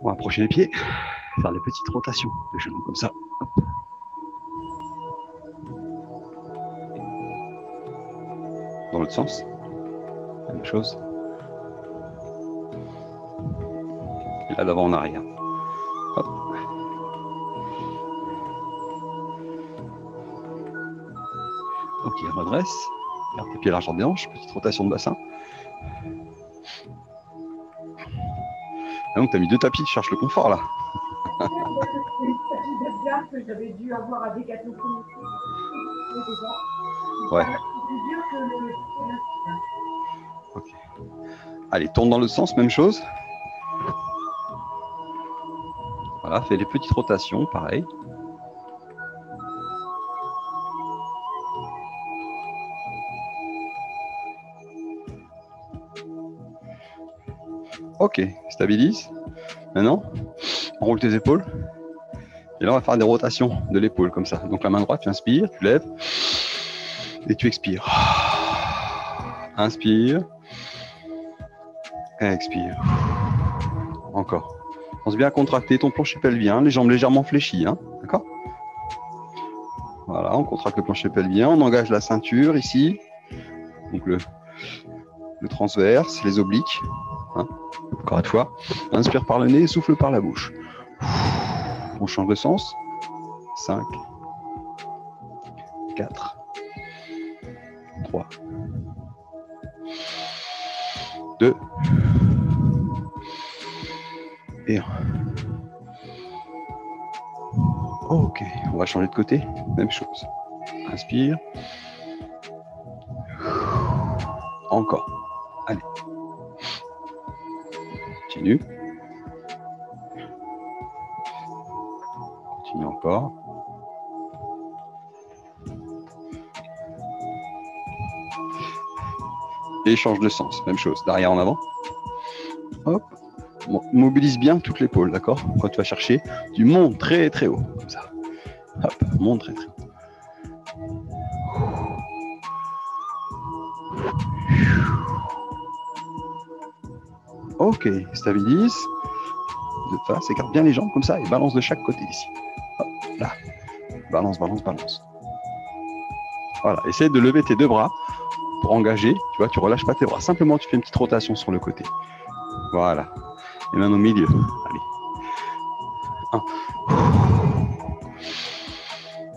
On va approcher les pieds, faire des petites rotations de genoux comme ça. Hop. Dans l'autre sens, même chose. Et là, d'avant en arrière. Hop. Ok, redresse. Garde tes pieds largeur des hanches, petite rotation de bassin. Ah donc, tu as mis 2 tapis, tu cherches le confort là. Que j'avais dû avoir à Decathlon. Ouais. Ok. Allez, tourne dans l'autre sens, même chose. Voilà, fais les petites rotations, pareil. Ok, stabilise. Maintenant, enroule tes épaules. Et là, on va faire des rotations de l'épaule, comme ça. Donc, la main droite, tu inspires, tu lèves. Et tu expires. Inspire. Et expire. Encore. Pense bien à contracter ton plancher pelvien, les jambes légèrement fléchies. Hein, d'accord ? Voilà, on contracte le plancher pelvien, on engage la ceinture ici. Donc, le transverse, les obliques. Hein, encore une fois. Inspire par le nez, souffle par la bouche. On change de sens. 5, 4, 3, 2 et 1. Ok, on va changer de côté. Même chose. Inspire. Encore. Allez. Continue. Continue encore. Et change de sens. Même chose. D'arrière en avant. Hop. Bon, mobilise bien toute l'épaule, d'accord ? Quand tu vas chercher, tu montes très très haut. Comme ça. Hop, monte très très haut. Ok, stabilise. De face, écarte bien les jambes comme ça et balance de chaque côté ici. Hop, là. Balance, balance, balance. Voilà, essaie de lever tes 2 bras pour engager. Tu vois, tu relâches pas tes bras. Simplement, tu fais une petite rotation sur le côté. Voilà. Et maintenant au milieu. Allez. 1.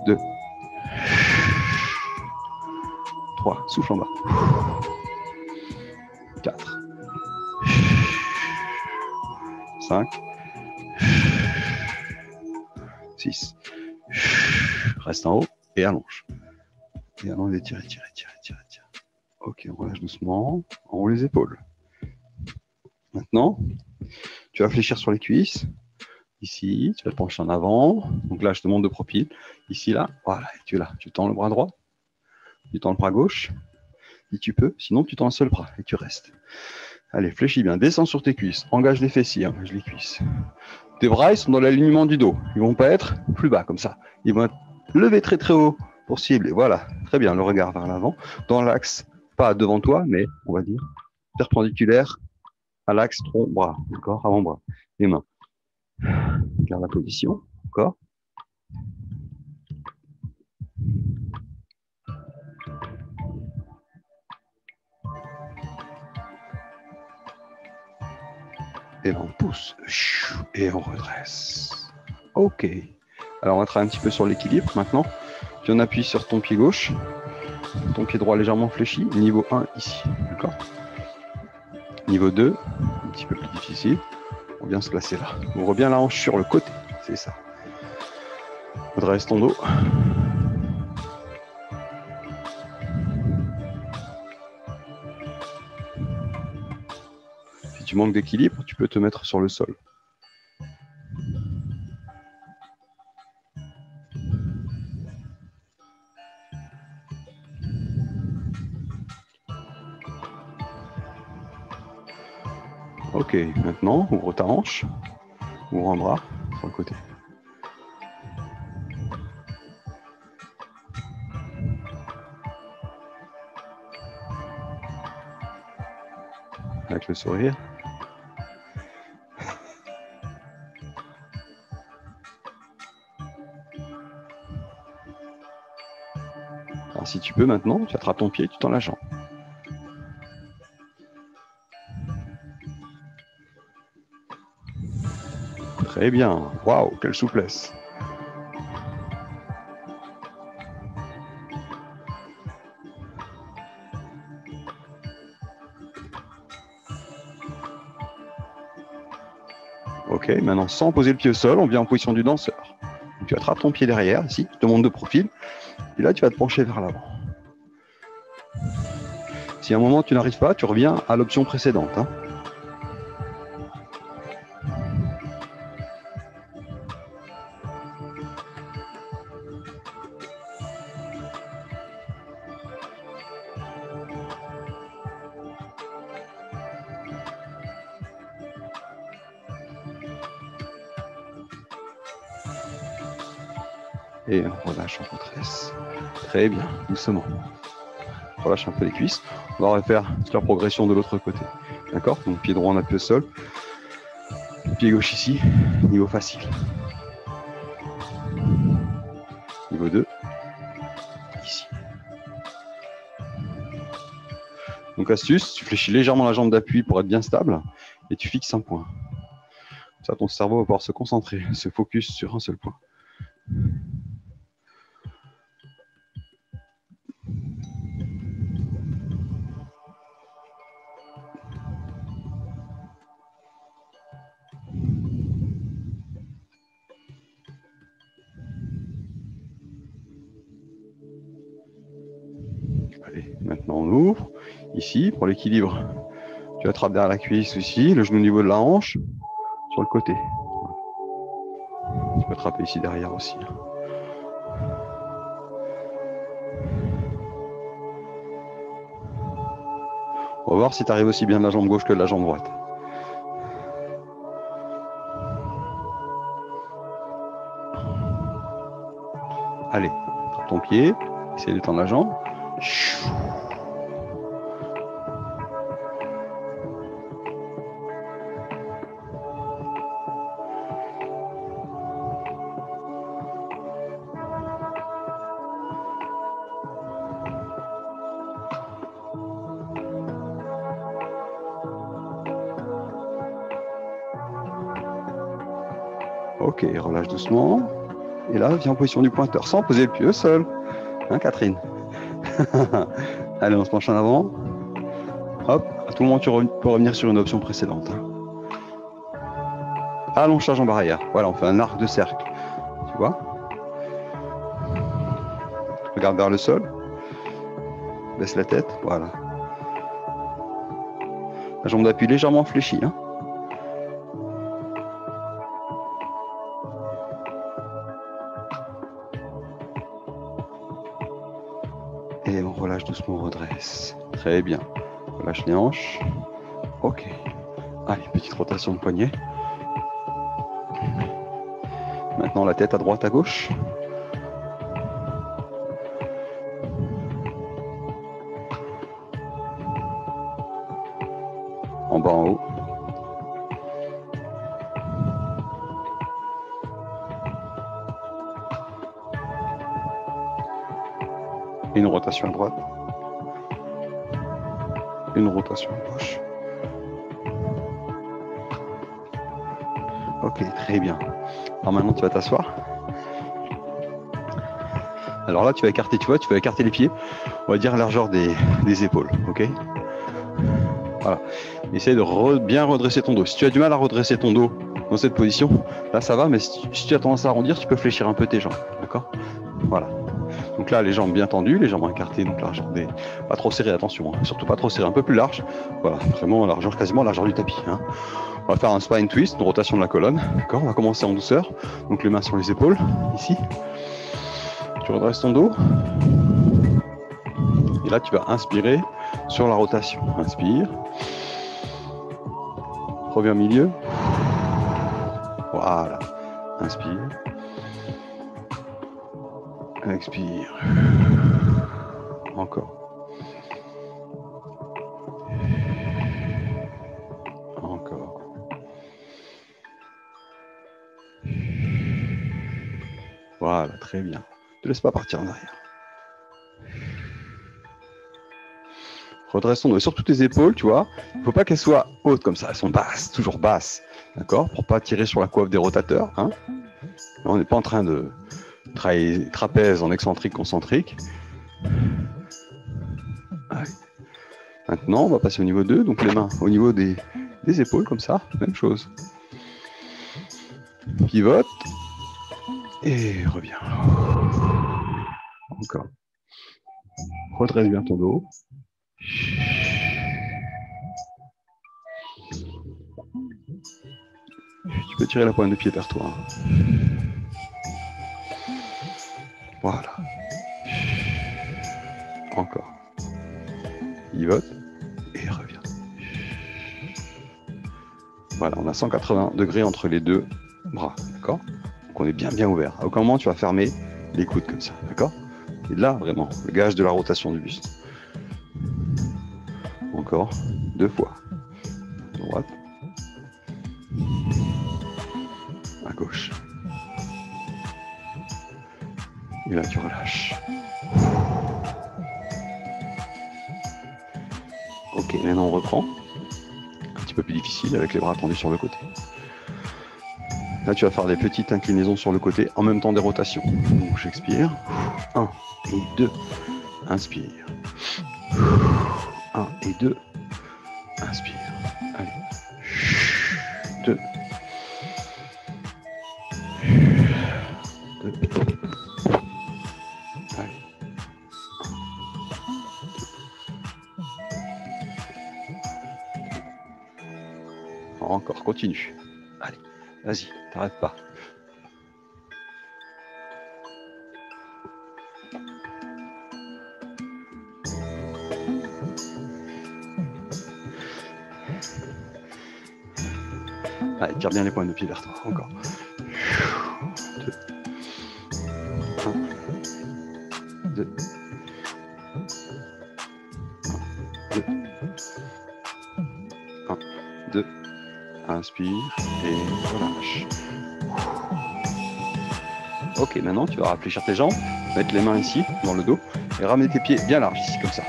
2. 3. Souffle en bas. 4. 5. 6. Reste en haut et allonge. Et allonge, étire, étire, étire, étire, étire. Ok, on relâche doucement. On roule les épaules. Maintenant, tu vas fléchir sur les cuisses. Ici, tu vas te pencher en avant. Donc là, je te montre de profil. Ici, là, voilà, et tu es là. Tu tends le bras droit. Tu tends le bras gauche. Si tu peux. Sinon, tu tends un seul bras et tu restes. Allez, fléchis bien. Descends sur tes cuisses. Engage les fessiers, engage les cuisses. Tes bras, ils sont dans l'alignement du dos. Ils ne vont pas être plus bas comme ça. Ils vont être levés très très haut pour cibler. Voilà, très bien. Le regard vers l'avant. Dans l'axe, pas devant toi, mais on va dire perpendiculaire à l'axe tronc-bras. D'accord ? Avant-bras. Les mains. Garde la position. Encore. Et là, on pousse. Et on redresse. Ok. Alors, on va travailler un petit peu sur l'équilibre maintenant. Tu en appuies sur ton pied gauche. Ton pied droit légèrement fléchi. Niveau 1 ici. D'accord ? Niveau 2, un petit peu plus difficile. On vient se placer là. Ouvre bien la hanche sur le côté. C'est ça. Redresse ton dos. Si tu manques d'équilibre, tu peux te mettre sur le sol. Ok, maintenant, ouvre ta hanche. Ouvre un bras sur le côté. Avec le sourire. Alors, si tu peux maintenant, tu attrapes ton pied et tu tends la jambe. Très bien. Waouh, quelle souplesse. Ok, maintenant sans poser le pied au sol, on vient en position du danseur. Donc, tu attrapes ton pied derrière, ici, tu te montes de profil, et là tu vas te pencher vers l'avant. Si à un moment tu n'arrives pas, tu reviens à l'option précédente. Hein. Et on relâche, on redresse. Très bien, doucement. Relâche un peu les cuisses. On va refaire toute la progression de l'autre côté. D'accord? Donc pied droit en appui au sol. Pied gauche ici, niveau facile. Niveau 2, ici. Donc astuce, tu fléchis légèrement la jambe d'appui pour être bien stable et tu fixes un point. Ça, ton cerveau va pouvoir se concentrer, se focus sur un seul point. Allez, maintenant on ouvre. Ici, pour l'équilibre, tu attrapes derrière la cuisse ici, le genou au niveau de la hanche, sur le côté. Tu peux attraper ici derrière aussi. On va voir si tu arrives aussi bien de la jambe gauche que de la jambe droite. Allez, attrape ton pied, essaye de tendre la jambe. Ok, relâche doucement. Et là, viens en position du pointeur, sans poser le pied au sol. Hein, Catherine? Allez, on se penche en avant. Hop, à tout moment, tu peux revenir sur une option précédente. Allonge ta jambe arrière. Voilà, on fait un arc de cercle. Tu vois? Regarde vers le sol. Baisse la tête. Voilà. La jambe d'appui légèrement fléchie. Hein. Et on relâche doucement, on redresse. Très bien. Relâche les hanches. Ok. Allez, petite rotation de poignet. Maintenant la tête à droite, à gauche. En bas, en haut. Une rotation à droite. Une rotation à gauche. Ok, très bien. Alors maintenant, tu vas t'asseoir. Alors là, tu vas écarter, tu vois, tu vas écarter les pieds. On va dire largeur des épaules, ok? Voilà. Essaye de bien redresser ton dos. Si tu as du mal à redresser ton dos dans cette position, là ça va, mais si tu as tendance à arrondir, tu peux fléchir un peu tes jambes, d'accord? Voilà. Donc là, les jambes bien tendues, les jambes écartées, donc largeur pas trop serré, attention, hein. Surtout pas trop serré, un peu plus large. Voilà, vraiment largeur, quasiment largeur du tapis. Hein. On va faire un spine twist, une rotation de la colonne, d'accord? On va commencer en douceur. Donc les mains sur les épaules, ici. Tu redresses ton dos. Et là, tu vas inspirer sur la rotation. Inspire. Reviens au milieu. Voilà. Inspire. Expire. Encore. Encore. Voilà, très bien. Ne te laisse pas partir en arrière. Redresse ton dos. Et surtout tes épaules, tu vois, il ne faut pas qu'elles soient hautes comme ça. Elles sont basses, toujours basses. D'accord? Pour ne pas tirer sur la coiffe des rotateurs. Hein. On n'est pas en train de travailler trapèze en excentrique, concentrique. Allez. Maintenant, on va passer au niveau 2. Donc les mains au niveau des épaules, comme ça. Même chose. Pivote. Et reviens. Encore. Redresse bien ton dos. Tu peux tirer la pointe de pied vers toi. Voilà. Encore. Pivote et reviens. Voilà, on a 180 degrés entre les deux bras, d'accord? Donc on est bien ouvert. À aucun moment tu vas fermer les coudes comme ça, d'accord? Et là, vraiment, le gage de la rotation du buste. Encore, 2 fois. Droite. À gauche. Et là, tu relâches. Ok, maintenant on reprend. Un petit peu plus difficile avec les bras tendus sur le côté. Là, tu vas faire des petites inclinaisons sur le côté en même temps des rotations. Donc, j'expire. 1 et 2. Inspire. 1 et 2. Inspire. Allez. 2. 2. Allez. Encore, continue. Allez, vas-y, t'arrêtes pas. Allez, tire bien les pointes de pied vers toi. Encore. 2. 1. 2. 1. 2. Inspire et relâche. Ok, maintenant tu vas réfléchir tes jambes, mettre les mains ici, dans le dos, et ramener tes pieds bien larges ici, comme ça.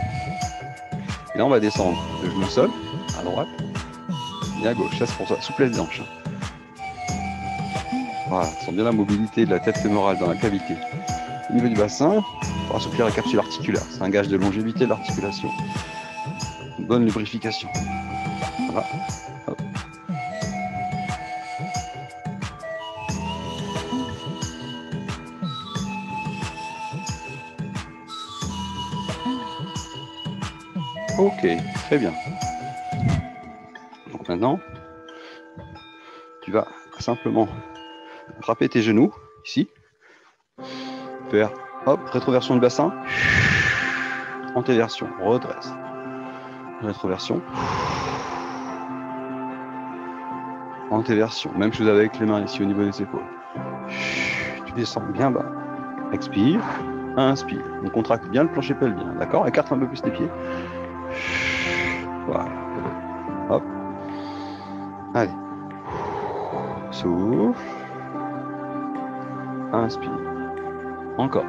Et là on va descendre le genou au sol, à droite, et à gauche. Ça c'est pour ça, souplesse des hanches. Voilà, sens bien la mobilité de la tête fémorale dans la cavité. Au niveau du bassin, pour assouplir la capsule articulaire. C'est un gage de longévité de l'articulation. Une bonne lubrification. Voilà. Hop. Ok, très bien. Donc maintenant, tu vas simplement frapper tes genoux, ici. Faire, hop, rétroversion du bassin. Antéversion, redresse. Rétroversion. Antéversion. Même chose avec les mains ici au niveau des épaules. Tu descends bien bas. Expire. Inspire. On contracte bien le plancher pelvien. D'accord? Écarte un peu plus tes pieds. Voilà. Hop. Allez. Souffle. Inspire. Encore.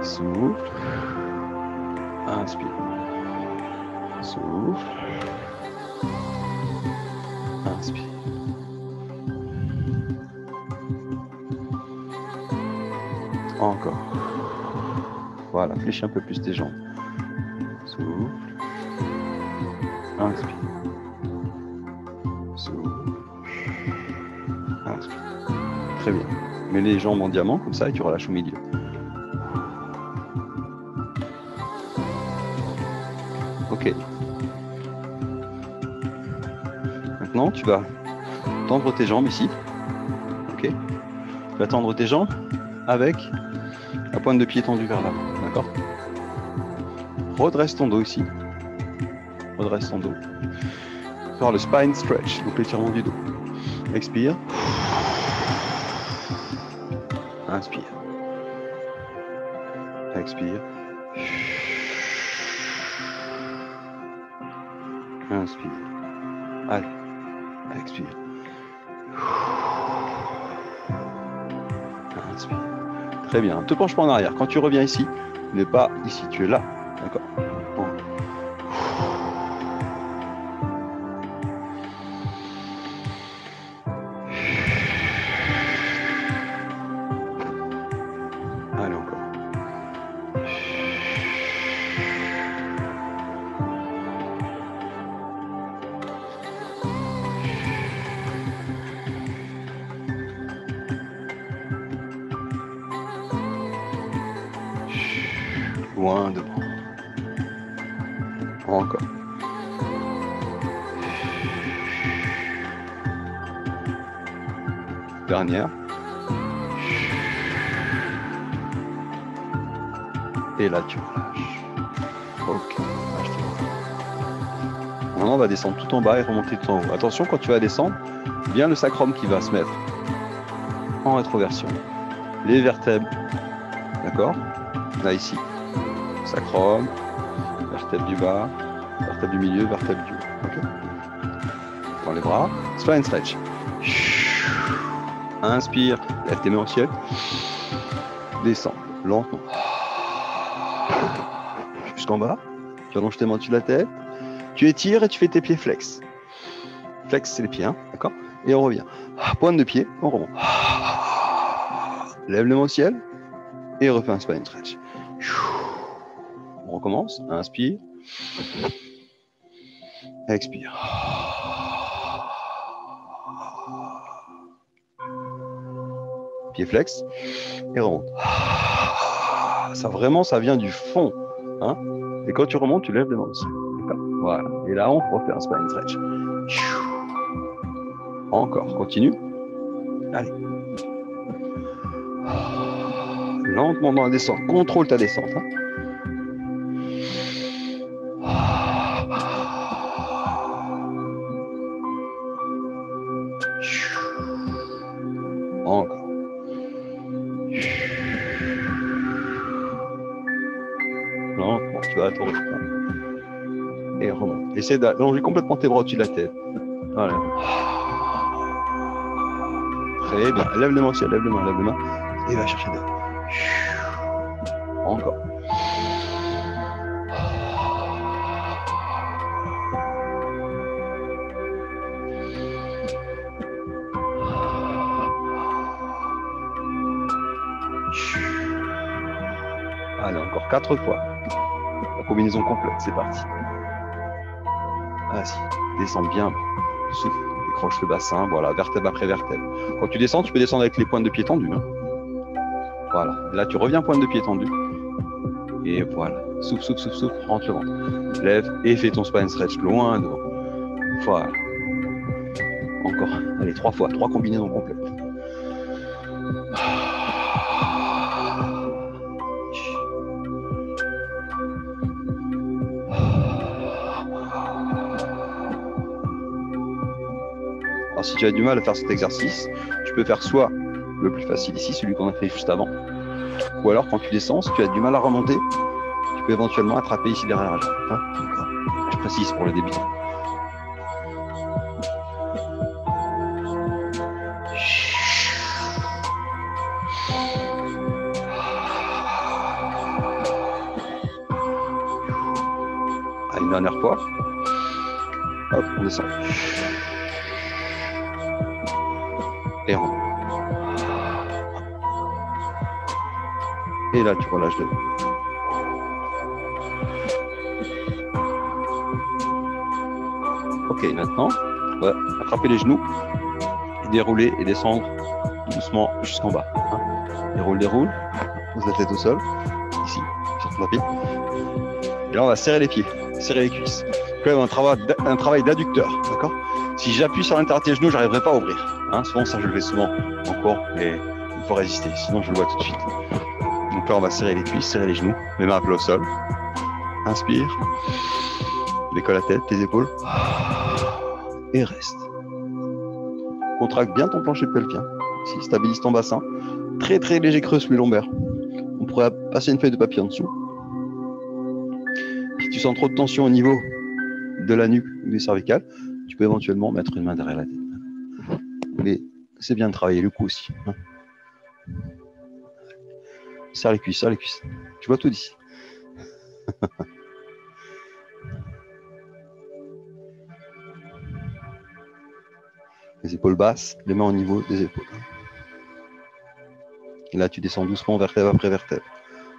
Souffle. Inspire. Souffle. Inspire. Encore. Voilà, fléchis un peu plus tes jambes. Souffle. Inspire. Souffle. Inspire. Très bien. Mets les jambes en diamant comme ça et tu relâches au milieu. Ok. Maintenant, tu vas tendre tes jambes ici. Ok. Tu vas tendre tes jambes avec la pointe de pied tendue vers l'avant. D'accord? Redresse ton dos ici. Redresse ton dos. Faire le spine stretch, donc l'étirement du dos. Expire. Inspire. Expire. Inspire. Allez. Expire. Inspire. Très bien. Ne te penche pas en arrière. Quand tu reviens ici, tu n'es pas ici, tu es là. D'accord? Encore. loin devant. Encore. Dernière. Et là, tu relâches. Ok. Maintenant, on va descendre tout en bas et remonter tout en haut. Attention, quand tu vas descendre, bien le sacrum qui va se mettre en rétroversion. Les vertèbres, d'accord? Là, ici. Sacrum, vertèbre du bas, vertèbre du milieu, vertèbre du haut. Ok? Dans les bras. Spine stretch. Inspire, lève tes mains au ciel. Descends lentement. Jusqu'en bas. Tu allonges tes mains au-dessus de la tête. Tu étires et tu fais tes pieds flex. Flex, c'est les pieds, hein, d'accord? Et on revient. Pointe de pied, on remonte. Lève les mains au ciel et refais un spine stretch. On recommence. Inspire. Expire. Pied flex et remonte. Ça vraiment, ça vient du fond. Hein? Et quand tu remontes, tu lèves les mains aussi. Voilà. Et là, on refait un spine stretch. Encore. Continue. Allez. Lentement dans la descente. Contrôle ta descente. Hein? Encore. Lentement, tu vas à ton rythme. Et remonte. Essaie d'allonger complètement tes bras au-dessus de la tête. Voilà. Très bien. Lève les mains au ciel, lève les mains. Et va chercher d'air. Encore. Allez, encore 4 fois. La combinaison complète, c'est parti. Vas-y, descends bien. Souffle, décroche le bassin, voilà, vertèbre après vertèbre. Quand tu descends, tu peux descendre avec les pointes de pied tendues. Hein. Voilà, là tu reviens pointe de pied tendue. Et voilà, souffle, rentre le ventre. Lève et fais ton spine stretch loin devant. Voilà. Encore, allez, 3 fois, 3 combinaisons complètes. Alors si tu as du mal à faire cet exercice, tu peux faire soit le plus facile ici, celui qu'on a fait juste avant, ou alors quand tu descends, si tu as du mal à remonter, tu peux éventuellement attraper ici derrière la jambe. Hein, je précise pour les débutants. Allez, une dernière fois. Hop, on descend. Et on remonte. Et là, tu relâches le dos. Ok, maintenant, on va attraper les genoux, et dérouler et descendre doucement jusqu'en bas. Hein. Déroule, pose la tête au sol, ici, sur ton tapis. Et là, on va serrer les pieds, serrer les cuisses. Quand même un travail d'adducteur, d'accord? Si j'appuie sur l'intérieur des genoux, je n'arriverai pas à ouvrir. Hein. Souvent, ça, je le fais souvent encore, mais il faut résister, sinon je le vois tout de suite. Donc là, on va serrer les cuisses, serrer les genoux, les mains à plat au sol. Inspire, décolle la tête, les épaules, et reste. Contracte bien ton plancher pelvien. Ici, stabilise ton bassin. Très très léger creux sous les lombaires. On pourrait passer une feuille de papier en dessous. Si tu sens trop de tension au niveau de la nuque ou des cervicales, tu peux éventuellement mettre une main derrière la tête. Mais c'est bien de travailler le cou aussi. Hein. Serre les cuisses, serre les cuisses. Tu vois tout d'ici. Les épaules basses, les mains au niveau des épaules. Et là, tu descends doucement vertèbre après vertèbre.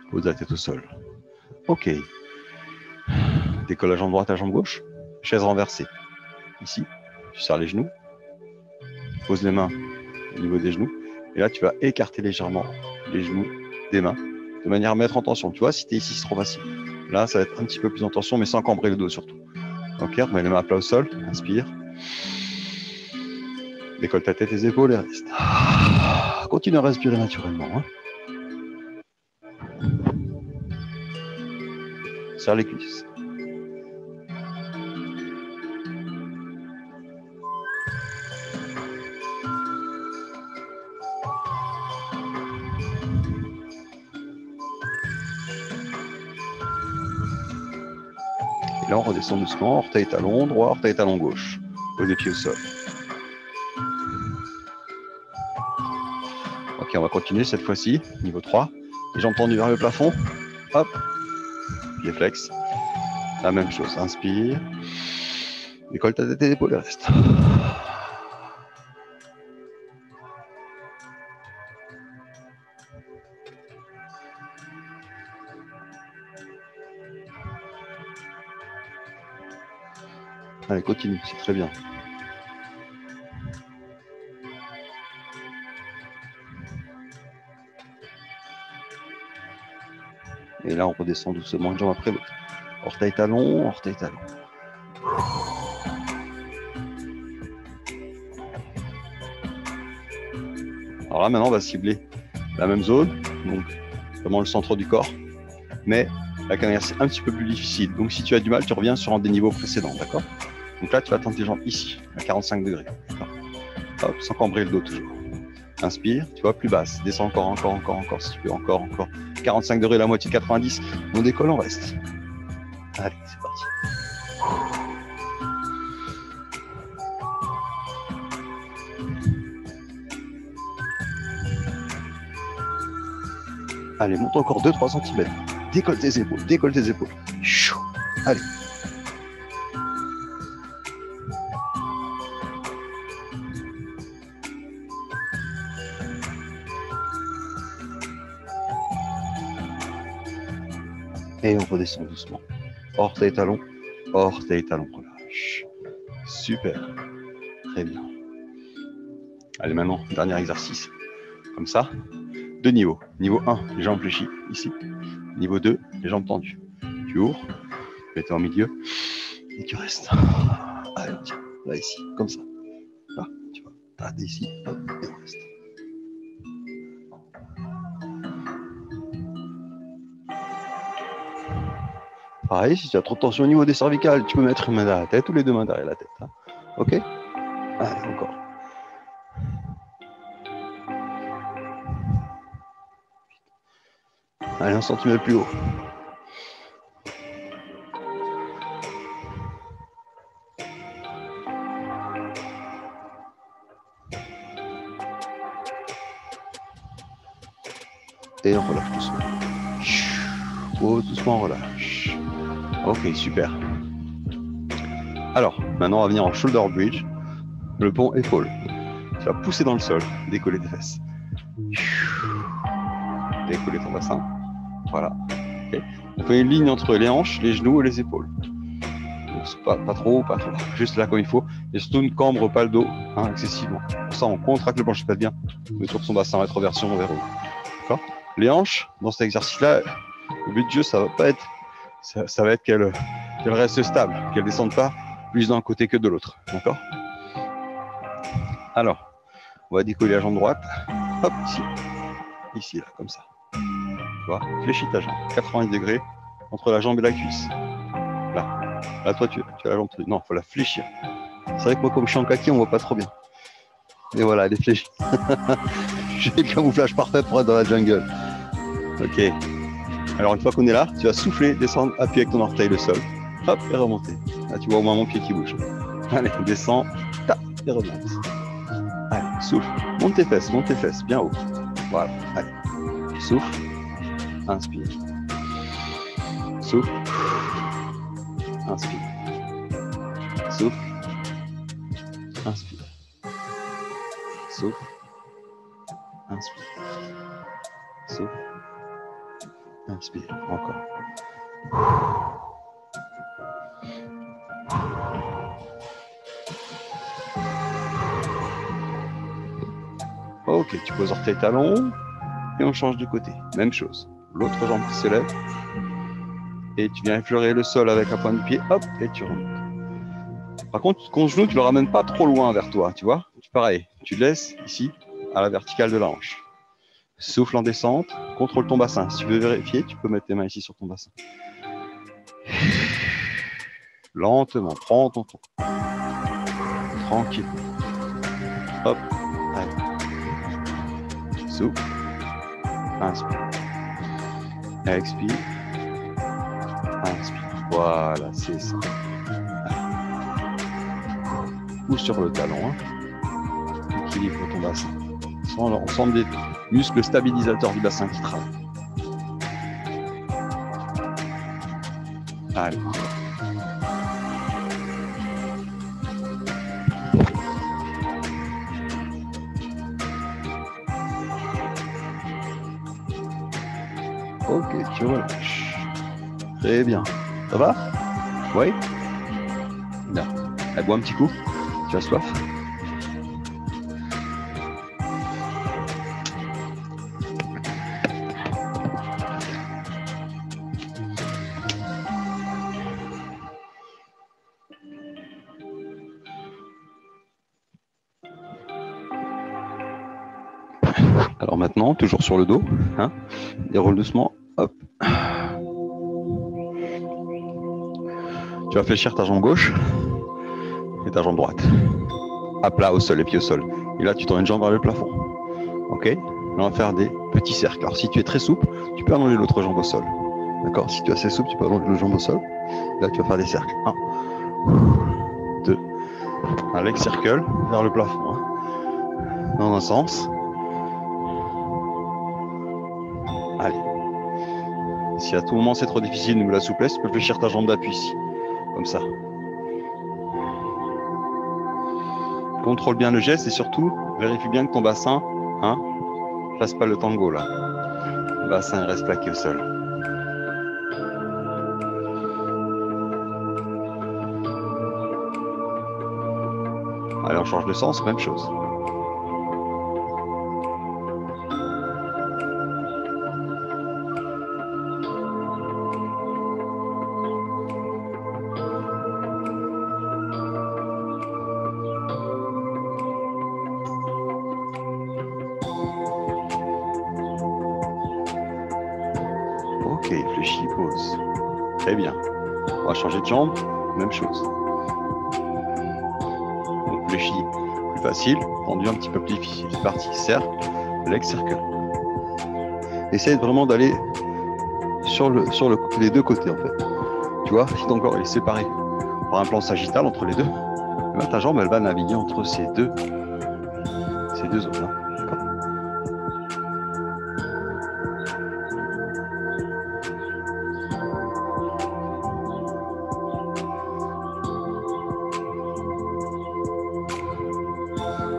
Pose la tête au sol. Ok. Décolle la jambe droite à la jambe gauche. Chaise renversée. Ici, tu serres les genoux. Pose les mains au niveau des genoux. Et là, tu vas écarter légèrement les genoux des mains. de manière à mettre en tension. Tu vois, si tu es ici, c'est trop facile. Là, ça va être un petit peu plus en tension, mais sans cambrer le dos surtout. Ok, remets les mains à plat au sol, inspire. Décolle ta tête et les épaules et reste. Continue à respirer naturellement. Hein. Serre les cuisses. Et là, on redescend doucement, orteil talon droit, orteil talon gauche. Pose les pieds au sol. Ok, on va continuer cette fois-ci. Niveau 3. Les jambes tendues vers le plafond. Hop. Pieds flex. La même chose. Inspire. Décolle ta tête et épaules et reste. Allez, continue, c'est très bien. Et là, on redescend doucement une jambe après l'autre. Orteil talon, orteil talon. Alors là, maintenant, on va cibler la même zone, donc vraiment le centre du corps, mais avec un exercice un petit peu plus difficile. Donc, si tu as du mal, tu reviens sur un des niveaux précédents, d'accord? Donc là, tu vas tendre tes jambes ici, à 45 degrés. Hop, sans cambrer le dos toujours. Inspire, tu vois, plus basse. Descends encore, si tu peux, encore. 45 degrés, la moitié, 90. On décolle, on reste. Allez, c'est parti. Allez, monte encore 2-3 cm. Décolle tes épaules. Chou. Allez. Et on redescend doucement. Orteil talon, relâche. Super. Très bien. Allez, maintenant, dernier exercice. Comme ça. 2 niveaux. Niveau 1, les jambes fléchies, ici. Niveau 2, les jambes tendues. Tu ouvres, mets-toi en milieu, et tu restes. Allez, tiens, là, ici, comme ça. Là, tu vois. Là, ici, hop, et on reste. Pareil, si tu as trop de tension au niveau des cervicales, tu peux mettre une main derrière la tête ou les deux mains derrière la tête. Hein. Ok? Allez, encore. Allez, 1 cm plus haut. Et on relâche doucement. Pose doucement, relâche. Ok, super. Alors, maintenant on va venir en shoulder bridge, le pont épaule. Tu vas pousser dans le sol, décoller tes fesses. Décoller ton bassin. Voilà. Okay. On fait une ligne entre les hanches, les genoux et les épaules. Donc, pas trop, juste là comme il faut. Et surtout ne cambre pas le dos excessivement. Pour ça, on contracte le plancher pas bien. On met sur son bassin, rétroversion vers haut. D'accord. Les hanches, dans cet exercice-là, le but du jeu, ça va pas être, ça va être qu'elles restent stables, qu'elles ne descendent pas plus d'un côté que de l'autre. D'accord. Alors, on va décoller la jambe droite. Hop, ici, là, comme ça. Tu vois, fléchis ta jambe, 90 degrés entre la jambe et la cuisse. Là, toi, tu as la jambe. Non, il faut la fléchir. C'est vrai que moi, comme je suis en kaki, on voit pas trop bien. Et voilà, elle est fléchie. J'ai le camouflage parfait pour être dans la jungle. Ok. Alors, une fois qu'on est là, tu vas souffler, descendre, appuyer avec ton orteil le sol. Hop, et remonter. Là, tu vois au moins mon pied qui bouge. Allez, descends, tape, et remonte. Allez, souffle. Monte tes fesses, bien haut. Voilà, allez. Souffle. Inspire. Souffle. Inspire. Souffle. Inspire. Souffle. Inspire. Souffle. Inspire. Encore. Ok, tu poses orteil talon et on change de côté. Même chose. l'autre jambe qui se lève. Et tu viens effleurer le sol avec la pointe du pied, hop, et tu remontes. Par contre, ton genou, tu le ramènes pas trop loin vers toi, tu vois. Pareil, tu le laisses ici, à la verticale de la hanche. Souffle en descente, contrôle ton bassin. Si tu veux vérifier, tu peux mettre tes mains ici sur ton bassin. Lentement, prends ton temps. Tranquille. Hop, allez. Souffle. Inspire. Expire. Inspire. Voilà, c'est ça. Ou sur le talon. Hein. Équilibre ton bassin. On sent des muscles stabilisateurs du bassin qui travaillent. Allez. Ok, tu relâches. Très bien. Ça va? Oui? Bien. Allez, bois un petit coup. Tu as soif? Alors maintenant, toujours sur le dos, hein, déroule doucement, hop. Tu vas fléchir ta jambe gauche et ta jambe droite. À plat au sol, les pieds au sol. Et là, tu tournes une jambe vers le plafond. Ok? Là, on va faire des petits cercles. Alors, si tu es très souple, tu peux allonger l'autre jambe au sol. D'accord? Si tu es assez souple, tu peux allonger l'autre jambe au sol. Là, tu vas faire des cercles. 1, 2. Un leg circle vers le plafond. Hein. Dans un sens. Allez. Si à tout moment c'est trop difficile ou la souplesse, tu peux fléchir ta jambe d'appui ici. Comme ça. Contrôle bien le geste et surtout, vérifie bien que ton bassin, hein, fasse pas le tango là. Le bassin il reste plaqué au sol. Allez, on change de sens, même chose. Ok, fléchis, pose. Très bien. On va changer de jambe, même chose. Donc fléchis, plus facile, tendu un petit peu plus difficile. C'est parti, cercle, leg circle. Essaye vraiment d'aller sur les deux côtés en fait. Tu vois, si ton corps est séparé par un plan sagittal entre les deux, là, ta jambe elle va naviguer entre ces deux zones là. D'accord ?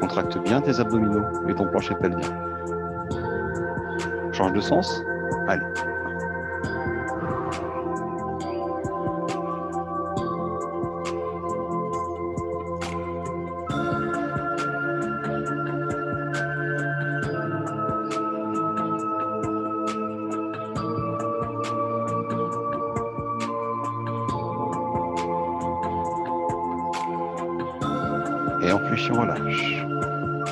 Contracte bien tes abdominaux et ton plancher pelvien. Change de sens. Allez. Et on fléchit, on relâche.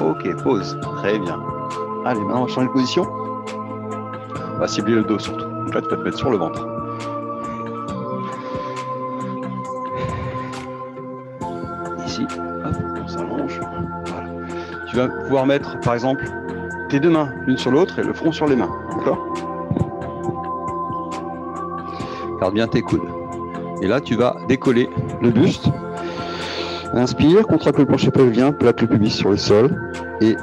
Ok, pause. Très bien. Allez, maintenant on va changer de position. On va cibler le dos surtout. Donc là, tu peux te mettre sur le ventre. Ici, hop, on s'allonge. Voilà. Tu vas pouvoir mettre, par exemple, tes deux mains l'une sur l'autre et le front sur les mains. D'accord ? Garde bien tes coudes. Et là, tu vas décoller le buste. Inspire, contracte le plancher pelvien, plaque le pubis sur le sol et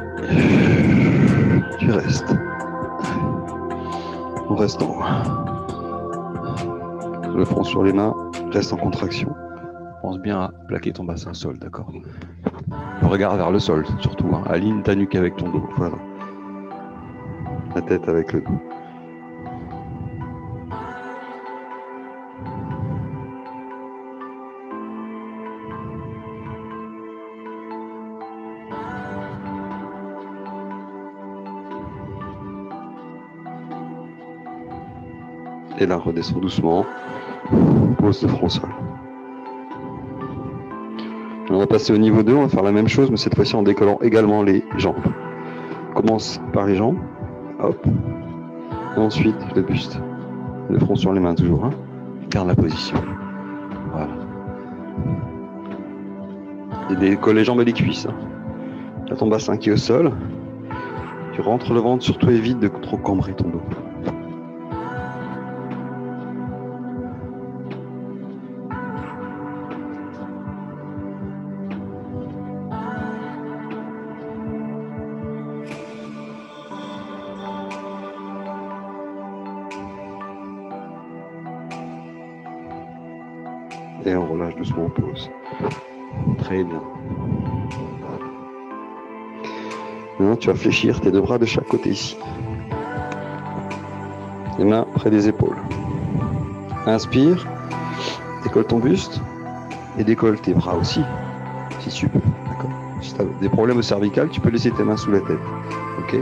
tu restes. On reste en haut. Le front sur les mains, reste en contraction. Pense bien à plaquer ton bassin au sol, d'accord? Le regard vers le sol, surtout. Hein. Aligne ta nuque avec ton dos. Voilà. La tête avec le dos. Et là, redescends doucement. Pose le front au sol. On va passer au niveau 2, on va faire la même chose, mais cette fois-ci en décollant également les jambes. On commence par les jambes. Hop. Et ensuite, le buste. Le front sur les mains toujours. Hein. Garde la position. Voilà. Et décolle les jambes et les cuisses. Hein. Tu as ton bassin qui est au sol. Tu rentres le ventre, surtout évite de trop cambrer ton dos. Et on relâche doucement, on pose. Très bien. Maintenant, tu vas fléchir tes deux bras de chaque côté ici. Les mains près des épaules. Inspire, décolle ton buste et décolle tes bras aussi, si tu peux. D'accord ? Si tu as des problèmes au cervical, tu peux laisser tes mains sous la tête. Ok ?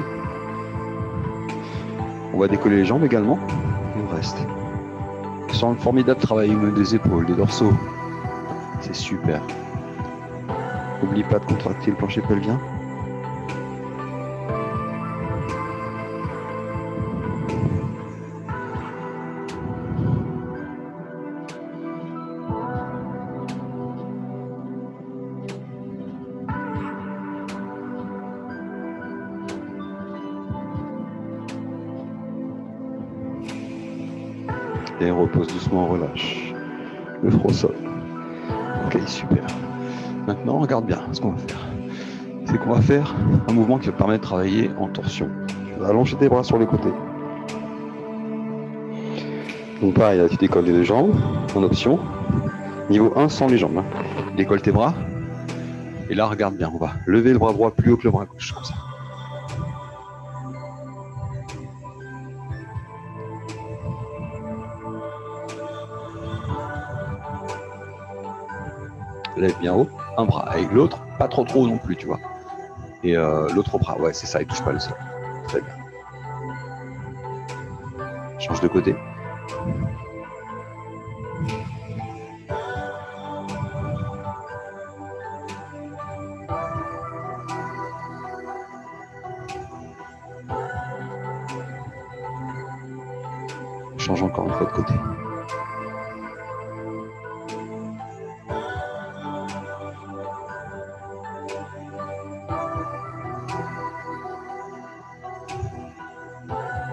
On va décoller les jambes également et on reste. Tu sens le formidable travail humain des épaules, des dorsaux. C'est super. N'oublie pas de contracter le plancher pelvien. Et on repose doucement, on relâche. Le front au sol. Ok, super. Maintenant, regarde bien ce qu'on va faire. C'est qu'on va faire un mouvement qui va te permettre de travailler en torsion. Tu vas allonger tes bras sur les côtés. Donc pareil, là, tu décolles les deux jambes, en option. Niveau 1, sans les jambes. Hein. Décolle tes bras. Et là, regarde bien, on va lever le bras droit plus haut que le bras gauche, comme ça. Lève bien haut, un bras, et l'autre, pas trop non plus, tu vois. Et l'autre bras, ouais, c'est ça, il touche pas le sol. Très bien. Change de côté. Change encore une fois de côté.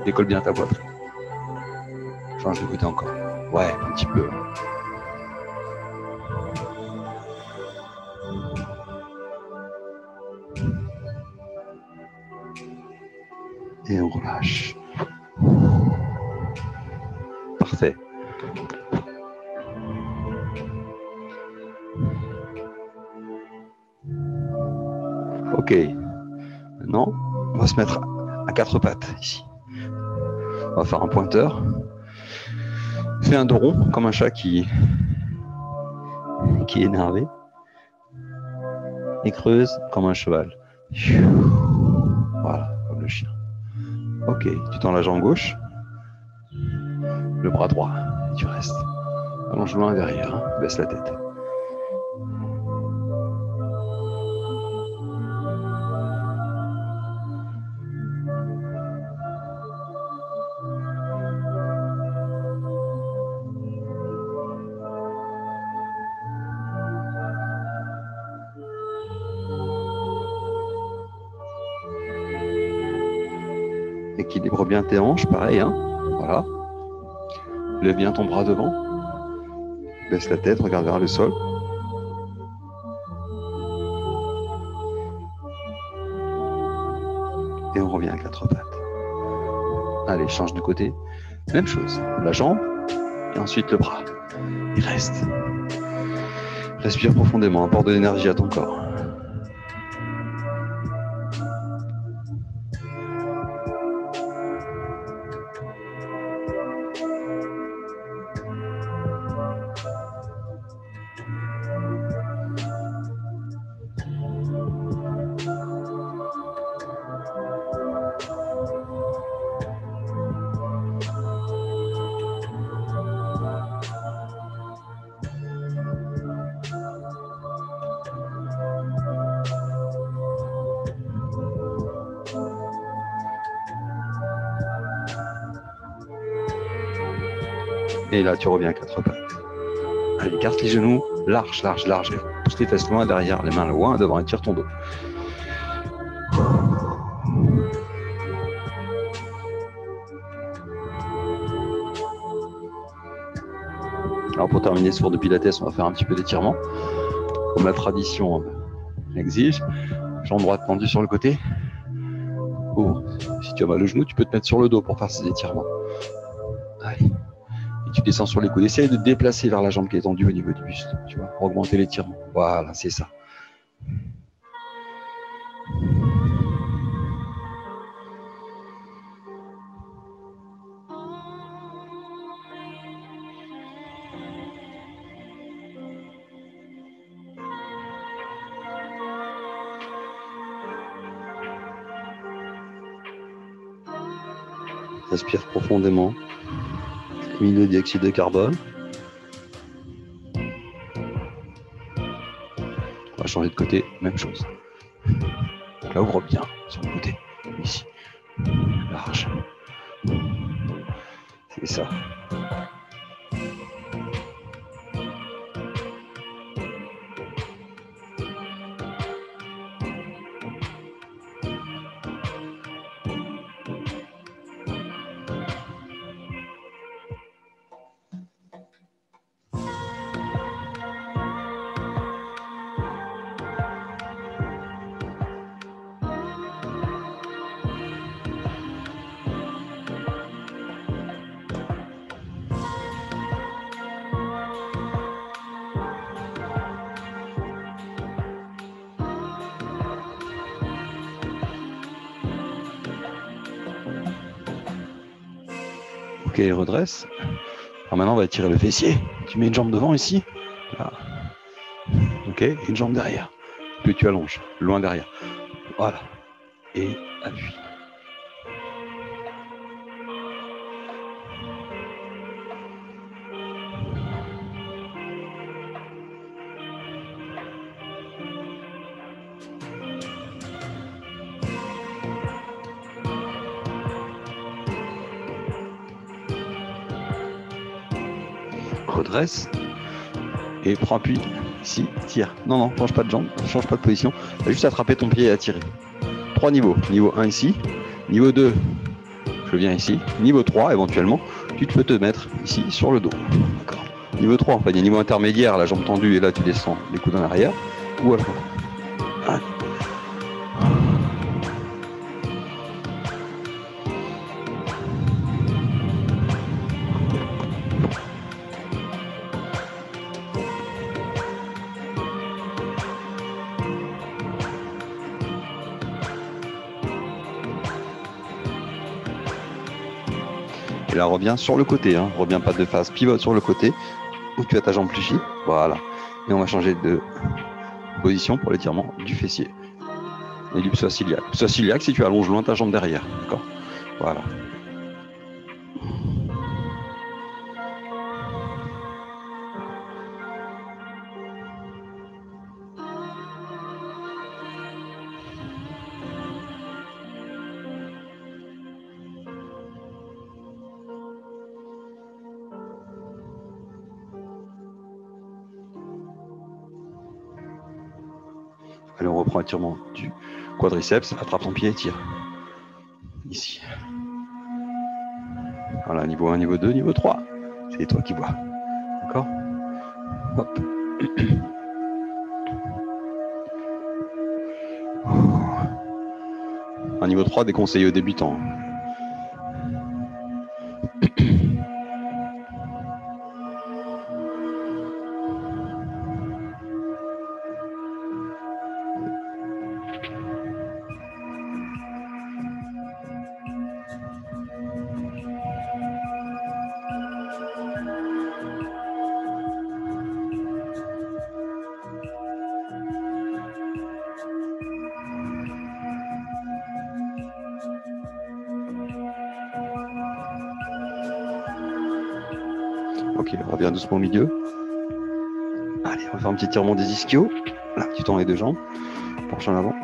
Décolle bien ta poitrine. Change de côté encore. Ouais, un petit peu. Et on relâche. Parfait. Ok. Maintenant, on va se mettre à quatre pattes ici. On va faire un pointeur. Fais un dos rond, comme un chat qui est énervé. Et creuse comme un cheval. Voilà, comme le chien. Ok, tu tends la jambe gauche. Le bras droit, tu restes. Allonge loin derrière, hein. Baisse la tête. Équilibre bien tes hanches, pareil, hein. Voilà. Lève bien ton bras devant. Baisse la tête, regarde vers le sol. Et on revient à quatre pattes. Allez, change de côté. Même chose. La jambe et ensuite le bras. Il reste. Respire profondément, apporte de l'énergie à ton corps. Et là, tu reviens à 4 pattes. Allez, écarte les genoux, large, large, large. Pousse les fesses loin derrière, les mains loin devant et tire ton dos. Alors pour terminer ce cours de pilates, on va faire un petit peu d'étirement. Comme la tradition l'exige. Jambe droite tendue sur le côté. Oh, si tu as mal au genou, tu peux te mettre sur le dos pour faire ces étirements. Allez. Et tu descends sur les coudes. Essaye de te déplacer vers la jambe qui est tendue au niveau du buste, tu vois, pour augmenter l'étirement. Voilà, c'est ça. Respire profondément. Élimine le dioxyde de carbone. On va changer de côté, même chose. Donc là, ouvre bien sur le côté, ici. Large. C'est ça. Ok, redresse. Alors maintenant, on va étirer le fessier. Tu mets une jambe devant ici. Là. Ok, et une jambe derrière. Puis tu allonges, loin derrière. Voilà. Et appuie. Redresse et prends appui ici, tire. Non, non, change pas de jambe, change pas de position. Tu as juste attrapé ton pied et à tirer. 3 niveaux. Niveau 1 ici, niveau 2, je viens ici, niveau 3 éventuellement, tu peux te mettre ici sur le dos. D'accord. Niveau 3, enfin, il y a niveau intermédiaire, la jambe tendue et là tu descends les coudes en arrière. Ou alors. Allez. Et là, reviens sur le côté, hein. Reviens pas de face, pivote sur le côté, où tu as ta jambe fléchie. Voilà. Et on va changer de position pour l'étirement du fessier et du psoas iliaque. Psoas iliaque, si tu allonges loin ta jambe derrière. D'accord. Voilà. Allez, on reprend l'étirement du quadriceps. Attrape ton pied et tire. Ici. Voilà, niveau 1, niveau 2, niveau 3. C'est toi qui vois. D'accord ? Hop. Un niveau 3 déconseillé aux débutants. Ok, reviens doucement au milieu. Allez, on va faire un petit étirement des ischios. Là, tu tends les deux jambes. Penche en avant.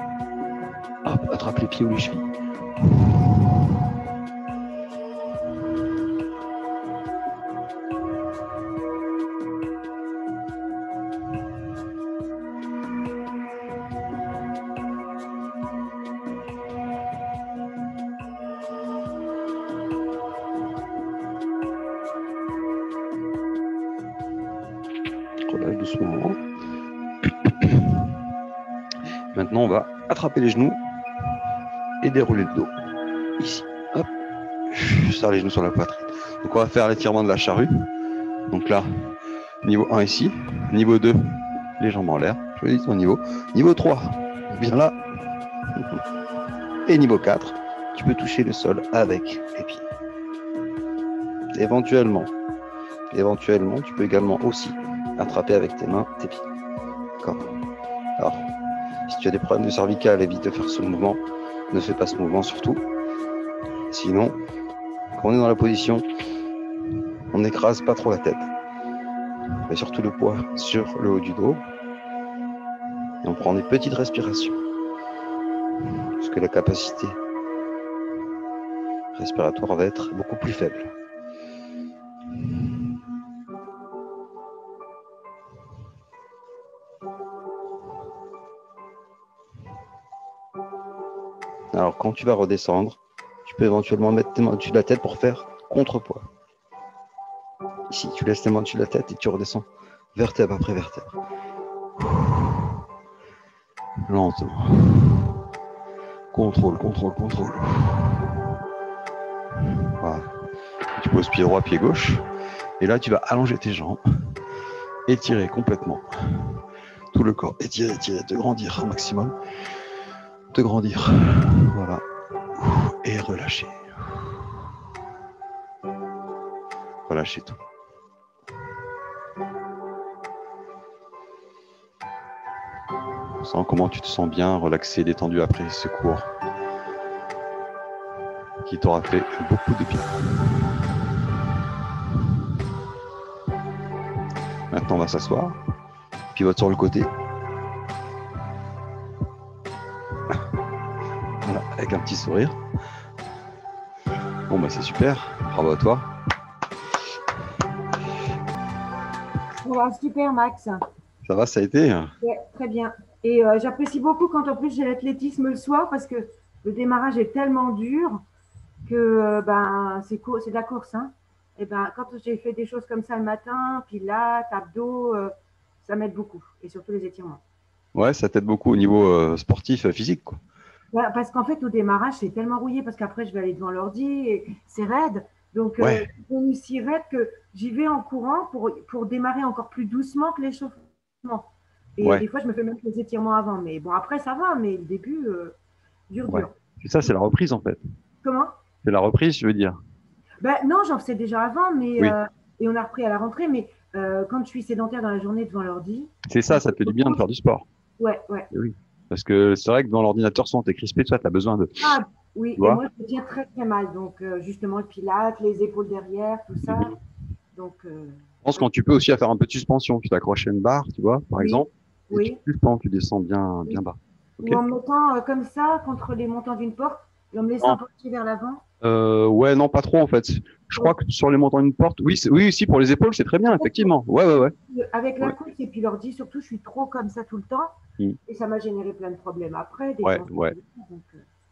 Hop, attrape les pieds ou les chevilles. doucement. Maintenant, on va attraper les genoux et dérouler le dos. Ici, hop, serre les genoux sur la poitrine. Donc, on va faire l'étirement de la charrue. Donc là, niveau 1 ici, niveau 2, les jambes en l'air. Choisis ton niveau. Niveau 3, viens là. Et niveau 4, tu peux toucher le sol avec les pieds. Éventuellement, tu peux également aussi attraper avec tes mains tes pieds. D'accord. Alors, si tu as des problèmes de cervicales, évite de faire ce mouvement. Ne fais pas ce mouvement surtout. Sinon, quand on est dans la position, on n'écrase pas trop la tête. On met surtout le poids sur le haut du dos. Et on prend des petites respirations. Parce que la capacité respiratoire va être beaucoup plus faible. Alors, quand tu vas redescendre, tu peux éventuellement mettre tes mains au-dessus de la tête pour faire contrepoids. Ici, tu laisses tes mains au-dessus de la tête et tu redescends vertèbre après vertèbre. Lentement. Contrôle. Voilà. Tu poses pied droit, pied gauche. Et là, tu vas allonger tes jambes. Étirer complètement. Tout le corps. Étirer, te grandir au maximum. Te grandir. Voilà. Et relâcher. Relâchez tout. Sens comment tu te sens bien, relaxé, détendu après ce cours qui t'aura fait beaucoup de bien. Maintenant, on va s'asseoir. Pivote sur le côté. Voilà, avec un petit sourire. Bon, bah c'est super. Bravo à toi. Voilà, super, Max. Ça va, ça a été? Ouais, très bien. Et j'apprécie beaucoup quand en plus j'ai l'athlétisme le soir parce que le démarrage est tellement dur que c'est de la course. Hein. Et quand j'ai fait des choses comme ça le matin, pilates, abdos, ça m'aide beaucoup. Et surtout les étirements. Ouais, ça t'aide beaucoup au niveau sportif, physique, quoi. Parce qu'en fait, au démarrage, c'est tellement rouillé parce qu'après, je vais aller devant l'ordi et c'est raide. Donc, Ouais. on est si raide que j'y vais en courant pour démarrer encore plus doucement que l'échauffement. Et Ouais. des fois, je me fais même les étirements avant. Mais bon, après, ça va. Mais le début, dur. Et ça, c'est la reprise, en fait. Comment? C'est la reprise, je veux dire. Non, j'en faisais déjà avant. Mais, oui. Et on a repris à la rentrée. Mais quand je suis sédentaire dans la journée devant l'ordi. C'est ça te fait du bien de faire du sport. Ouais. Et oui. Parce que c'est vrai que dans l'ordinateur, souvent, t'es crispé, toi, t'as besoin de... Ah, oui, et moi, je me tiens très, très mal. Donc, justement, le pilate, les épaules derrière, tout ça. Donc, je pense quand tu peux aussi à faire un peu de suspension. Tu t'accroches à une barre, tu vois, par exemple. Et oui. Tu suspends, tu descends bien bas. Okay. Ou en me mettant comme ça contre les montants d'une porte et en me laissant pencher vers l'avant. Ouais, non, pas trop en fait. Je crois que sur les montants d'une porte, oui, aussi pour les épaules, c'est très bien, effectivement. Ouais. Avec la course et puis l'ordi, surtout, je suis trop comme ça tout le temps et ça m'a généré plein de problèmes après.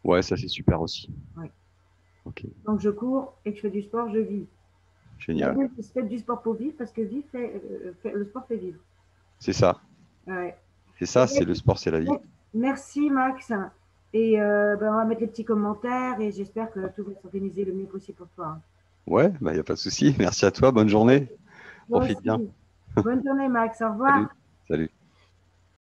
Ouais, ça c'est super aussi. Ouais. Okay. Donc je cours et que je fais du sport, je vis. Génial. Je fais du sport pour vivre parce que vivre le sport fait vivre. C'est ça. Ouais. C'est ça, c'est le sport, c'est la vie. Merci Max. Et on va mettre les petits commentaires et j'espère que tout va s'organiser le mieux possible pour toi. Ouais, il n'y a pas de souci. Merci à toi. Bonne journée. Profite bien. Bonne journée Max. Au revoir. Salut.